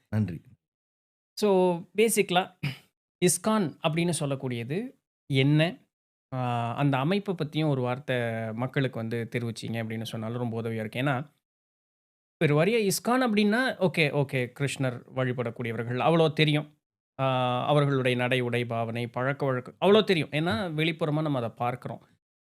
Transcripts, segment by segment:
நன்றி. ஸோ பேசிக்கலா இஸ்கான் அப்படின்னு சொல்லக்கூடியது என்ன? ஆ அந்த அமைப்ப பத்தியும் ஒரு வார்த்தை மக்களுக்கு வந்து தெரிவிச்சீங்க அப்படின்னு சொன்னாலும் ரொம்ப உதவியா இருக்கும். ஏன்னா, பெருவாரியா இஸ்கான் அப்படின்னா, ஓகே, ஓகே. கிருஷ்ணர் வழிபடக்கூடியவர்கள். அவ்வளோ தெரியும். ஆ அவர்களுடைய நடை, உடை, பாவனை, பழக்கவழக்கம் அவ்வளோ தெரியும். ஏன்னா, வெளிப்புறமா நம்ம அத பார்க்கிறோம்.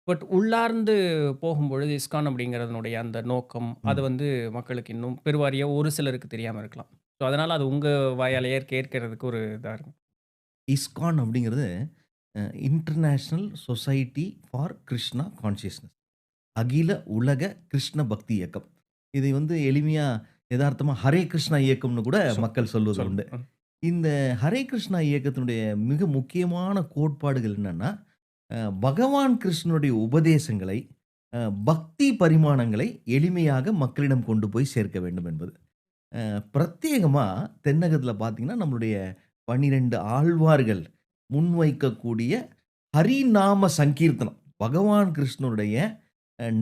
பட் உள்ளார்ந்து போகும்பொழுது இஸ்கான் அப்படிங்கிறதனுடைய அந்த நோக்கம், அது ம். வந்து மக்களுக்கு இன்னும் பெருவாரியா ஒரு சிலருக்கு தெரியாம இருக்கலாம். ஸோ, அதனால அது உங்க வாயாலேயே கேட்கிறதுக்கு ஒரு இதா இருக்கும். இஸ்கான் அப்படிங்கிறது international society for Krishna consciousness. அகில உலக கிருஷ்ண பக்தி இயக்கம். இதை வந்து எளிமையா எதார்த்தமா ஹரே கிருஷ்ணா இயக்கம்னு கூட சொ மக்கள் சொல்வது சொல் உண்டு. ம். இந்த ஹரே கிருஷ்ணா இயக்கத்தினுடைய மிக முக்கியமான கோட்பாடுகள் என்னன்னா, அ பகவான் கிருஷ்ணனுடைய உபதேசங்களை, அ பக்தி பரிமாணங்களை எளிமையாக மக்களிடம் கொண்டு போய் சேர்க்க வேண்டும் என்பது. பிரத்யேகமா தென்னகத்தில பார்த்தீங்கன்னா, நம்மளுடைய 12 ஆழ்வார்கள் முன்வைக்கக்கூடிய ஹரிநாம சங்கீர்த்தனம். பகவான் கிருஷ்ணருடைய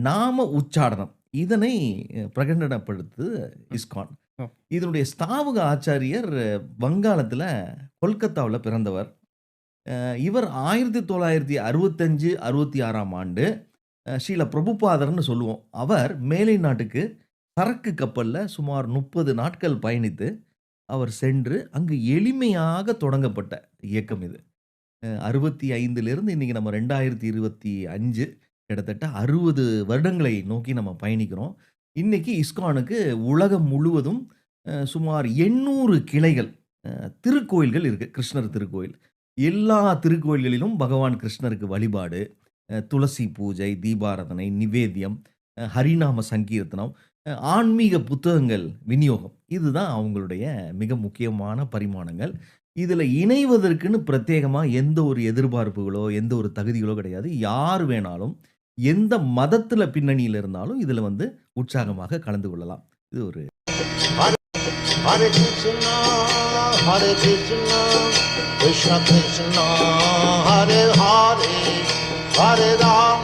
நாம உச்சாடனம். இதனை பிரகடனப்படுத்துது ம். இஸ்கான். ஓ! இதனுடைய ஸ்தாபக ஆச்சாரியர் வங்காளத்தில கொல்கத்தாவுல பிறந்தவர். இவர் 1965, 66ஆம் ஆண்டு ஸ்ரீல பிரபுபாதர்ன்னு சொல்லுவோம். அவர் மேலை நாட்டுக்கு சரக்கு கப்பல்ல சுமார் 30 நாட்கள் பயணித்து, அவர் சென்று அங்கு எளிமையாக தொடங்கப்பட்ட இயக்கம் இது. 65லிருந்து இன்னைக்கு நம்ம 2025 கிட்டத்தட்ட 60 வருடங்களை நோக்கி நம்ம பயணிக்கிறோம். இன்னைக்கு இஸ்கானுக்கு உலகம் முழுவதும் சுமார் 800 கிளைகள், திருக்கோயில்கள் இருக்கு. கிருஷ்ணர் திருக்கோயில். எல்லா திருக்கோயில்களிலும் பகவான் கிருஷ்ணருக்கு வழிபாடு, துளசி பூஜை, தீபாராதனை, நிவேத்தியம், ஹரிநாம சங்கீர்த்தனம், ஆன்மீக புத்தகங்கள் விநியோகம். இதுதான் அவங்களுடைய மிக முக்கியமான பரிமாணங்கள். இதில இணைவதற்குன்னு பிரத்யேகமா எந்த ஒரு எதிர்பார்ப்புகளோ, எந்த ஒரு தகுதிகளோ கிடையாது. யார் வேணாலும், எந்த மதத்தில பின்னணியில இருந்தாலும் இதில வந்து உற்சாகமாக கலந்து கொள்ளலாம். இது ஒரு Hare Hare Krishna, Hare Krishna, Krishna Krishna, Hare Hare, Hare Rama.